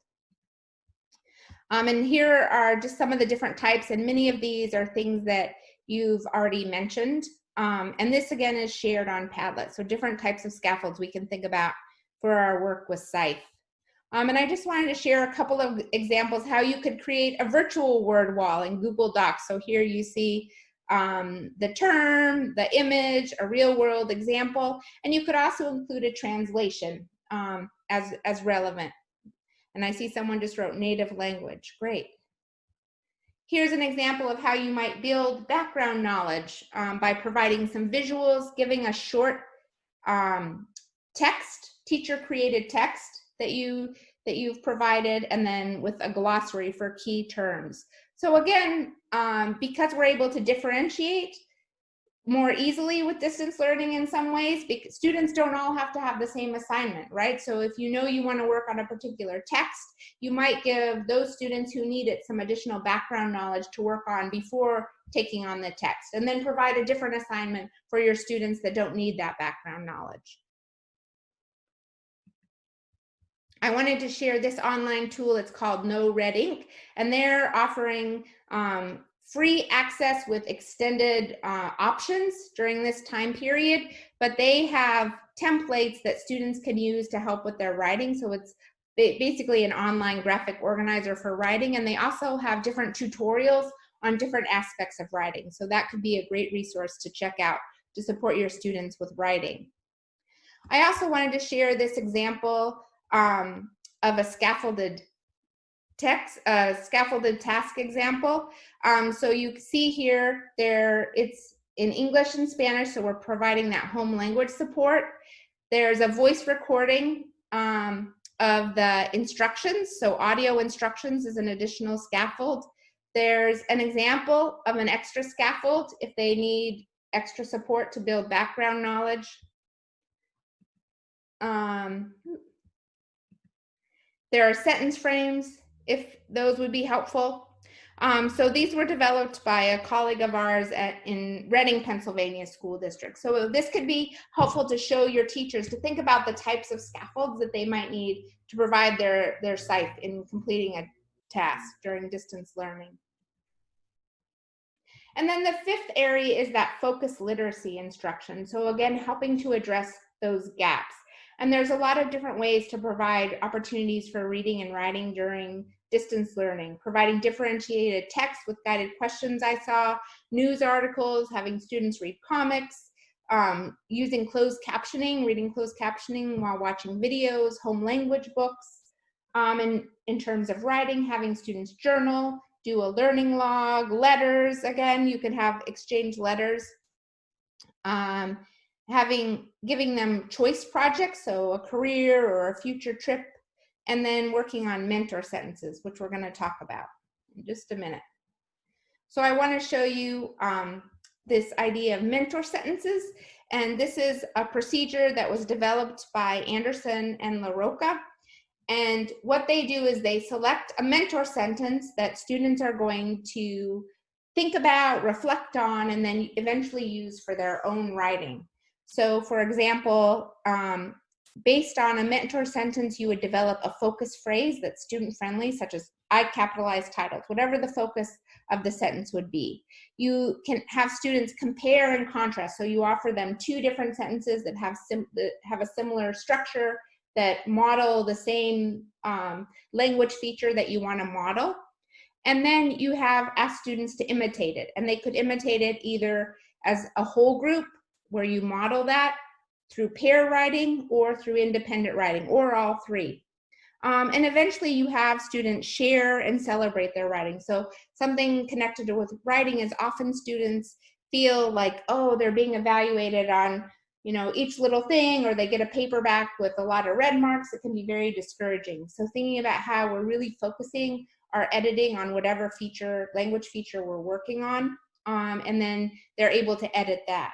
And here are just some of the different types, and many of these are things that you've already mentioned. And this again is shared on Padlet. So different types of scaffolds we can think about for our work with SIFE. And I just wanted to share a couple of examples how you could create a virtual word wall in Google Docs. So here you see the term, the image, a real world example, and you could also include a translation as relevant. And I see someone just wrote native language. Great. Here's an example of how you might build background knowledge by providing some visuals, giving a short text, teacher-created text that you've provided, and then with a glossary for key terms. So again, because we're able to differentiate more easily with distance learning in some ways, because students don't all have to have the same assignment, right? So if you know you want to work on a particular text, you might give those students who need it some additional background knowledge to work on before taking on the text, and then provide a different assignment for your students that don't need that background knowledge. I wanted to share this online tool. It's called No Red Ink, and they're offering free access with extended options during this time period, but they have templates that students can use to help with their writing. So it's basically an online graphic organizer for writing, and they also have different tutorials on different aspects of writing. So that could be a great resource to check out to support your students with writing. I also wanted to share this example of a scaffolded task example. So you see here, it's in English and Spanish, so we're providing that home language support. There's a voice recording of the instructions, so audio instructions is an additional scaffold. There's an example of an extra scaffold if they need extra support to build background knowledge. There are sentence frames, if those would be helpful. So these were developed by a colleague of ours in Reading, Pennsylvania school district. So this could be helpful to show your teachers to think about the types of scaffolds that they might need to provide their SIFE in completing a task during distance learning. And then the 5th area is that focused literacy instruction. So again, helping to address those gaps. And there's a lot of different ways to provide opportunities for reading and writing during distance learning, providing differentiated text with guided questions I saw, news articles, having students read comics, using closed captioning, reading closed captioning while watching videos, home language books, and in terms of writing, having students journal, do a learning log, letters, again, you can have exchange letters, giving them choice projects, so a career or a future trip, and then working on mentor sentences, which we're going to talk about in just a minute. So I want to show you this idea of mentor sentences, and this is a procedure that was developed by Anderson and LaRocca. And what they do is they select a mentor sentence that students are going to think about, reflect on, and then eventually use for their own writing. So for example, based on a mentor sentence, you would develop a focus phrase that's student-friendly, such as I capitalize titles, whatever the focus of the sentence would be. You can have students compare and contrast. So you offer them 2 different sentences that have a similar structure, that model the same language feature that you want to model. And then you have asked students to imitate it. And they could imitate it either as a whole group, where you model that through pair writing or through independent writing, or all 3. And eventually you have students share and celebrate their writing. So something connected with writing is often students feel like, oh, they're being evaluated on each little thing, or they get a paperback with a lot of red marks. It can be very discouraging. So thinking about how we're really focusing our editing on whatever language feature we're working on, and then they're able to edit that.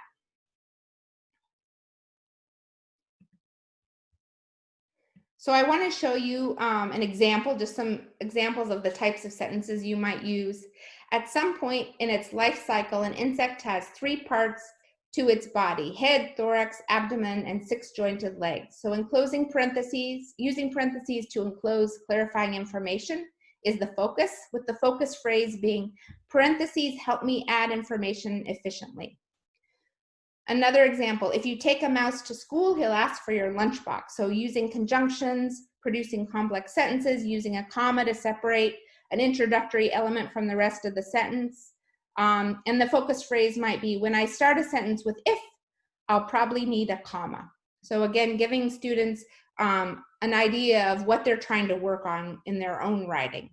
So I want to show you an example, just some examples of the types of sentences you might use. At some point in its life cycle, an insect has 3 parts to its body: head, thorax, abdomen, and 6 jointed legs. So enclosing parentheses, using parentheses to enclose clarifying information is the focus, with the focus phrase being, parentheses help me add information efficiently. Another example, if you take a mouse to school, he'll ask for your lunchbox. So using conjunctions, producing complex sentences, using a comma to separate an introductory element from the rest of the sentence. And the focus phrase might be, when I start a sentence with if, I'll probably need a comma. So again, giving students an idea of what they're trying to work on in their own writing.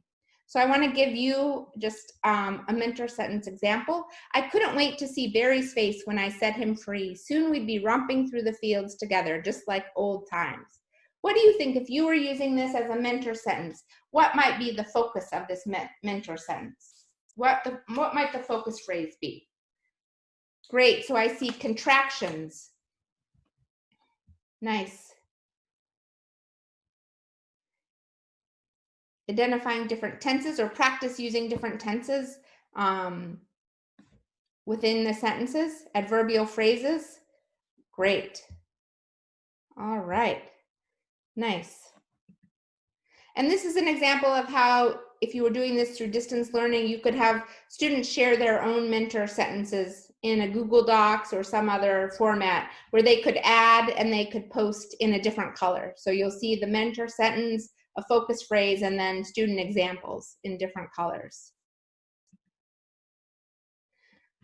So I want to give you just a mentor sentence example. I couldn't wait to see Barry's face when I set him free. Soon we'd be romping through the fields together, just like old times. What do you think, if you were using this as a mentor sentence, what might be the focus of this mentor sentence? What might the focus phrase be? Great, so I see contractions. Nice. Identifying different tenses or practice using different tenses within the sentences, adverbial phrases. Great. All right. Nice. And this is an example of how, if you were doing this through distance learning, you could have students share their own mentor sentences in a Google Docs or some other format where they could add and they could post in a different color. So you'll see the mentor sentence, a focus phrase, and then student examples in different colors.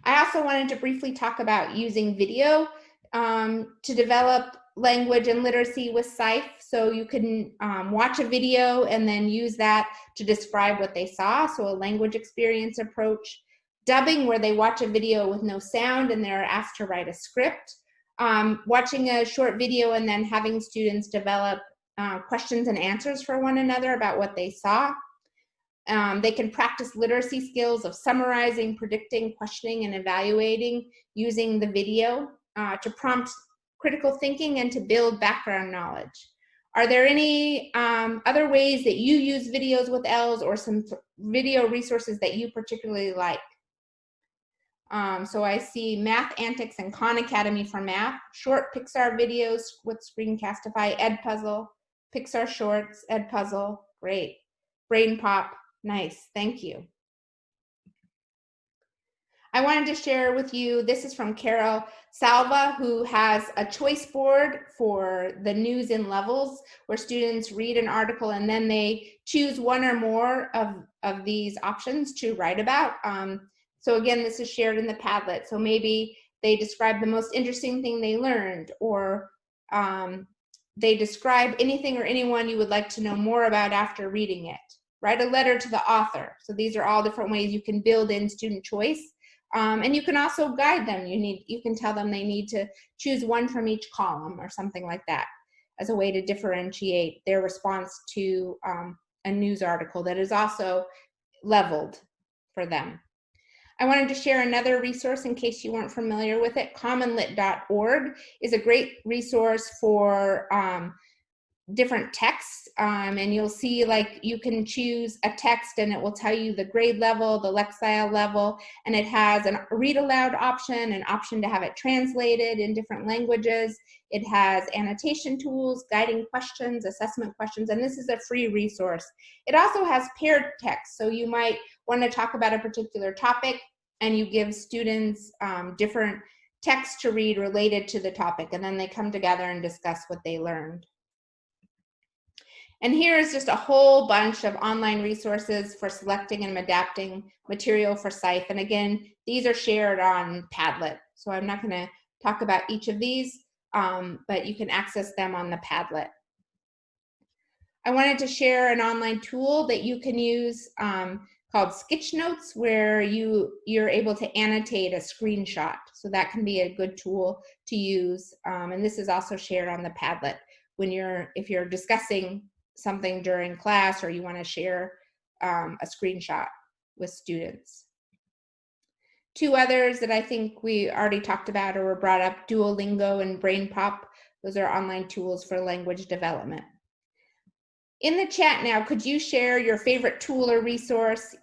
I also wanted to briefly talk about using video to develop language and literacy with SIFE. So you can watch a video and then use that to describe what they saw. So a language experience approach. Dubbing, where they watch a video with no sound and they're asked to write a script. Watching a short video and then having students develop questions and answers for one another about what they saw. They can practice literacy skills of summarizing, predicting, questioning, and evaluating using the video to prompt critical thinking and to build background knowledge. Are there any other ways that you use videos with ELs or some video resources that you particularly like? So I see Math Antics and Khan Academy for math, short Pixar videos with Screencastify, Edpuzzle, Pixar Shorts, Edpuzzle, great. Brain Pop, nice, thank you. I wanted to share with you, this is from Carol Salva, who has a choice board for the news in levels, where students read an article and then they choose one or more of these options to write about. So again, this is shared in the Padlet. So maybe they describe the most interesting thing they learned, or they describe anything or anyone you would like to know more about after reading it. Write a letter to the author. So these are all different ways you can build in student choice. And you can also guide them. You can tell them they need to choose one from each column or something like that as a way to differentiate their response to a news article that is also leveled for them. I wanted to share another resource in case you weren't familiar with it. Commonlit.org is a great resource for different texts, and you'll see, like, you can choose a text and it will tell you the grade level, the Lexile level, and it has a read aloud option, an option to have it translated in different languages. It has annotation tools, guiding questions, assessment questions, and this is a free resource. It also has paired text, so you might want to talk about a particular topic and you give students different texts to read related to the topic, and then they come together and discuss what they learned. And here is just a whole bunch of online resources for selecting and adapting material for SIFE. And again, these are shared on Padlet. So I'm not going to talk about each of these, but you can access them on the Padlet. I wanted to share an online tool that you can use called Sketch Notes, where you're able to annotate a screenshot. So that can be a good tool to use. And this is also shared on the Padlet if you're discussing something during class or you want to share a screenshot with students. Two others that I think we already talked about or were brought up, Duolingo and Brain Pop. Those are online tools for language development. In the chat now, could you share your favorite tool or resource,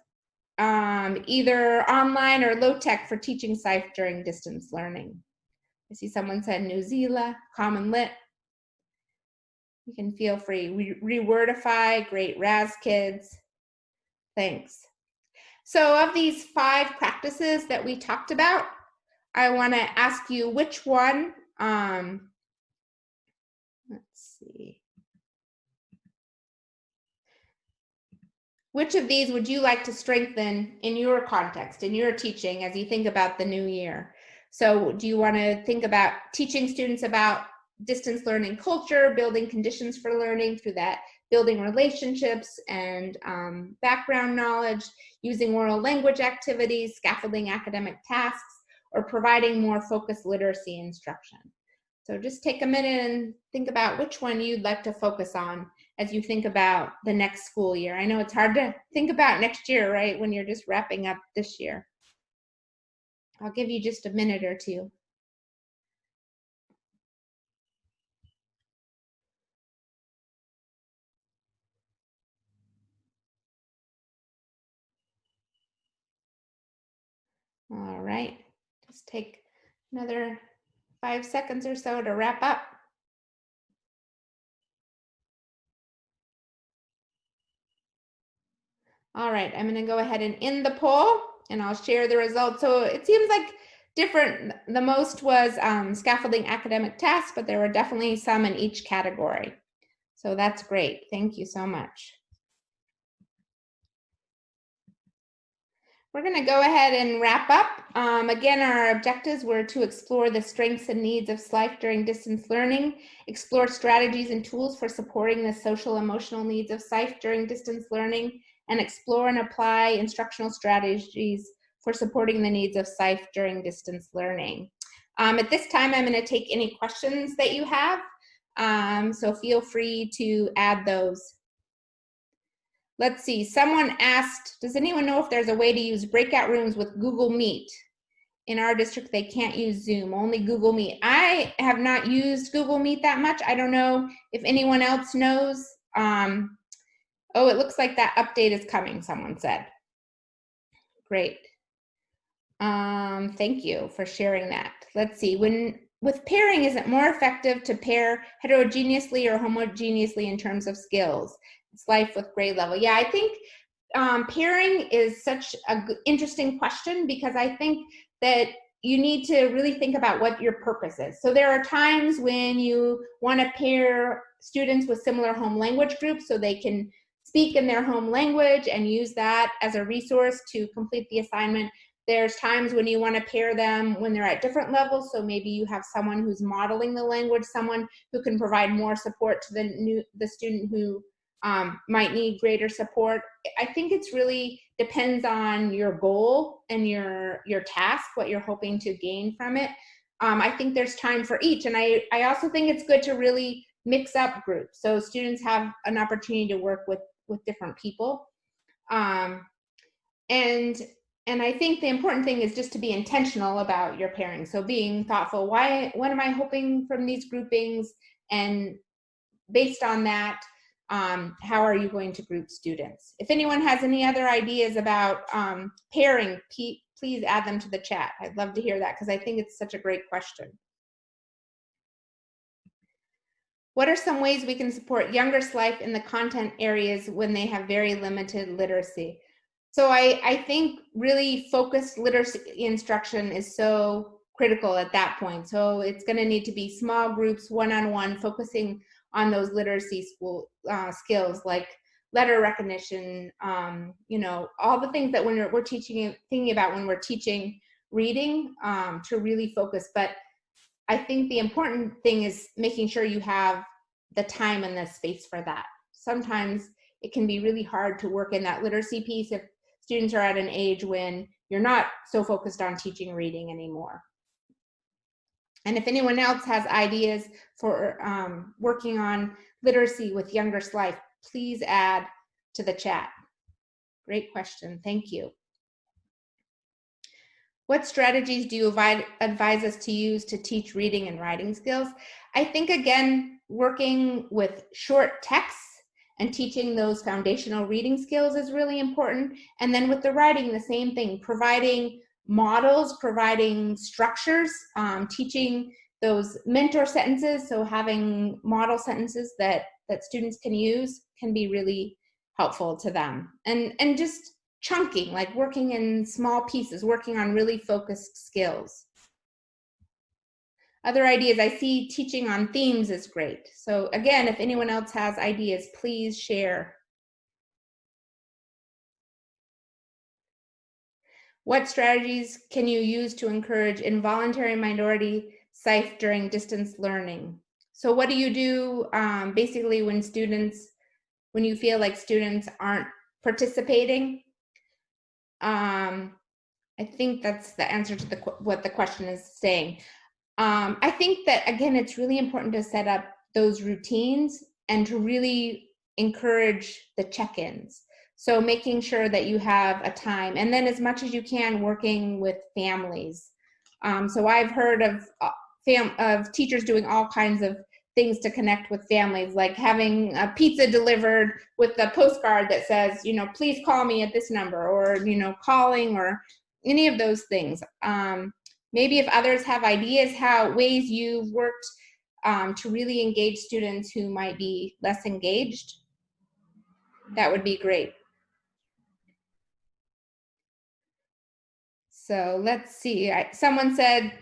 either online or low tech, for teaching SIFE during distance learning? I see someone said New Zealand, Common Lit. You can feel free. Rewordify, great, Raz Kids. Thanks. So of these 5 practices that we talked about, I want to ask you which one, let's see. Which of these would you like to strengthen in your context, in your teaching, as you think about the new year? So do you want to think about teaching students about distance learning culture, building conditions for learning through that, building relationships and background knowledge, using oral language activities, scaffolding academic tasks, or providing more focused literacy instruction? So just take a minute and think about which one you'd like to focus on as you think about the next school year. I know it's hard to think about next year, right, when you're just wrapping up this year. I'll give you just a minute or two. All right, just take another 5 seconds or so to wrap up. All right, I'm going to go ahead and end the poll, and I'll share the results. So it seems like different. The most was scaffolding academic tasks, but there were definitely some in each category. So that's great. Thank you so much. We're going to go ahead and wrap up. Again, our objectives were to explore the strengths and needs of SIFE during distance learning, explore strategies and tools for supporting the social emotional needs of SIFE during distance learning, and explore and apply instructional strategies for supporting the needs of SIFE during distance learning. At this time, I'm going to take any questions that you have, so feel free to add those. Let's see, someone asked, does anyone know if there's a way to use breakout rooms with Google Meet? In our district, they can't use Zoom, only Google Meet. I have not used Google Meet that much. I don't know if anyone else knows. Oh, it looks like that update is coming, someone said. Great. Thank you for sharing that. Let's see, with pairing, is it more effective to pair heterogeneously or homogeneously in terms of skills? It's life with grade level. Yeah, I think pairing is such an interesting question, because I think that you need to really think about what your purpose is. So there are times when you want to pair students with similar home language groups so they can speak in their home language and use that as a resource to complete the assignment. There's times when you want to pair them when they're at different levels. So maybe you have someone who's modeling the language, someone who can provide more support to the student who might need greater support. I think it's really depends on your goal and your task, what you're hoping to gain from it. I think there's time for each. And I also think it's good to really mix up groups, so students have an opportunity to work with different people. And I think the important thing is just to be intentional about your pairing. So being thoughtful, what am I hoping from these groupings? And based on that, how are you going to group students? If anyone has any other ideas about pairing, please add them to the chat. I'd love to hear that, because I think it's such a great question. What are some ways we can support younger SIFE in the content areas when they have very limited literacy? So I think really focused literacy instruction is so critical at that point. So it's going to need to be small groups, one-on-one, focusing on those literacy skills like letter recognition, you know, all the things that when we're thinking about when we're teaching reading, to really focus. But I think the important thing is making sure you have the time and the space for that. Sometimes it can be really hard to work in that literacy piece if students are at an age when you're not so focused on teaching reading anymore. And if anyone else has ideas for working on literacy with younger SIFE, please add to the chat. Great question, thank you. What strategies do you advise us to use to teach reading and writing skills? I think, again, working with short texts and teaching those foundational reading skills is really important. And then with the writing, the same thing, providing models, providing structures, teaching those mentor sentences, so having model sentences that students can use can be really helpful to them. And just chunking, like working in small pieces, working on really focused skills. Other ideas, I see teaching on themes is great. So again, if anyone else has ideas, please share. What strategies can you use to encourage involuntary minority SIFE during distance learning? So what do you do basically when you feel like students aren't participating? I think that's the answer to what the question is saying. I think that, again, it's really important to set up those routines and to really encourage the check-ins. So making sure that you have a time, and then as much as you can working with families. So I've heard of teachers doing all kinds of things to connect with families, like having a pizza delivered with a postcard that says, please call me at this number, or, calling, or any of those things. Maybe if others have ideas, ways you've worked to really engage students who might be less engaged, that would be great. So let's see, someone said,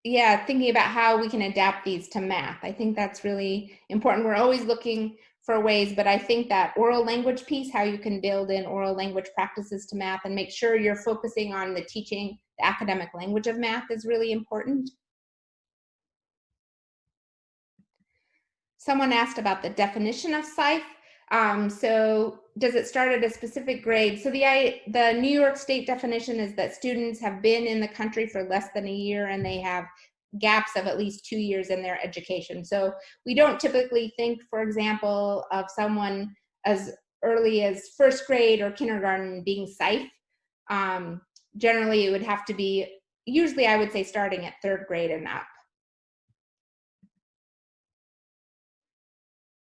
yeah, thinking about how we can adapt these to math. I think that's really important. We're always looking for ways, but I think that oral language piece, how you can build in oral language practices to math and make sure you're focusing on the teaching the academic language of math is really important. Someone asked about the definition of SIFE. So does it start at a specific grade? So the New York State definition is that students have been in the country for less than a year and they have gaps of at least 2 years in their education. So we don't typically think, for example, of someone as early as first grade or kindergarten being SIFE. Generally, it would have to be, usually I would say starting at 3rd grade and up.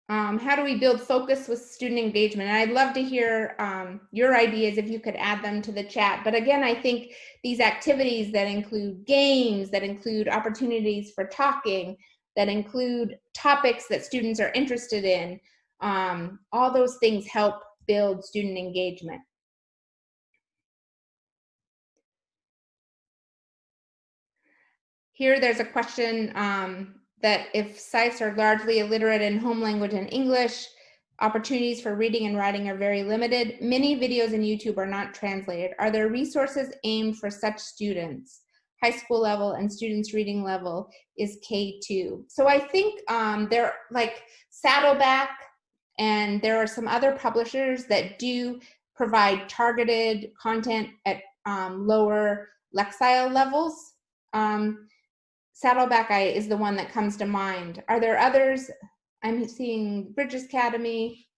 How do we build focus with student engagement? And I'd love to hear your ideas if you could add them to the chat. But again, I think these activities that include games, that include opportunities for talking, that include topics that students are interested in, all those things help build student engagement. Here, there's a question that if SIFEs are largely illiterate in home language and English, opportunities for reading and writing are very limited. Many videos in YouTube are not translated. Are there resources aimed for such students? High school level and students reading level is K2. So I think they're like Saddleback, and there are some other publishers that do provide targeted content at lower Lexile levels. Saddleback is the one that comes to mind. Are there others? I'm seeing Bridges Academy.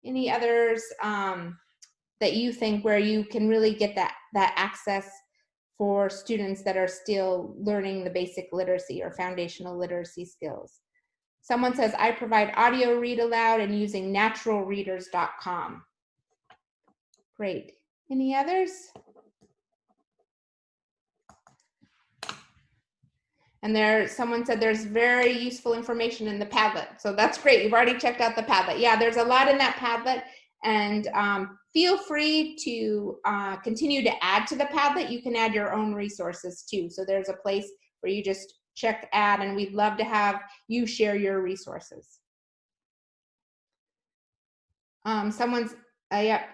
Any others that you think where you can really get that access for students that are still learning the basic literacy or foundational literacy skills? Someone says, I provide audio read aloud and using naturalreaders.com. Great. Any others? And someone said there's very useful information in the Padlet. So that's great. You've already checked out the Padlet. Yeah, there's a lot in that Padlet. And feel free to continue to add to the Padlet. You can add your own resources too. So there's a place where you just check add, and we'd love to have you share your resources.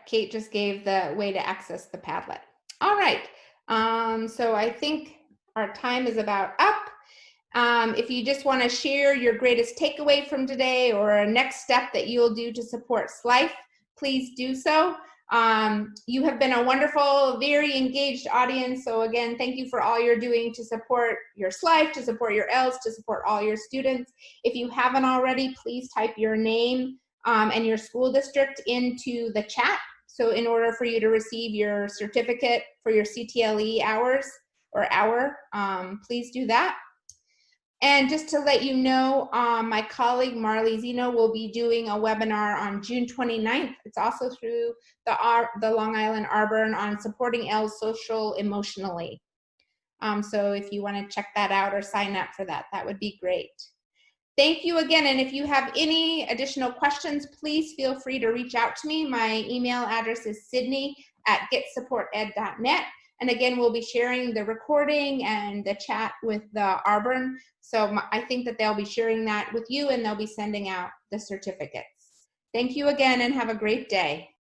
Kate just gave the way to access the Padlet. All right. So I think our time is about up. If you just want to share your greatest takeaway from today or a next step that you'll do to support SLIFE, please do so. You have been a wonderful, very engaged audience. So again, thank you for all you're doing to support your SLIFE, to support your ELS, to support all your students. If you haven't already, please type your name and your school district into the chat. So in order for you to receive your certificate for your CTLE hours or hour, please do that. And just to let you know, my colleague Marley Zeno will be doing a webinar on June 29th. It's also through the Long Island RBERN on supporting ELs social emotionally. So if you want to check that out or sign up for that, that would be great. Thank you again. And if you have any additional questions, please feel free to reach out to me. My email address is sydney@getsupported.net. And again, we'll be sharing the recording and the chat with the RBERN. So I think that they'll be sharing that with you, and they'll be sending out the certificates. Thank you again, and have a great day.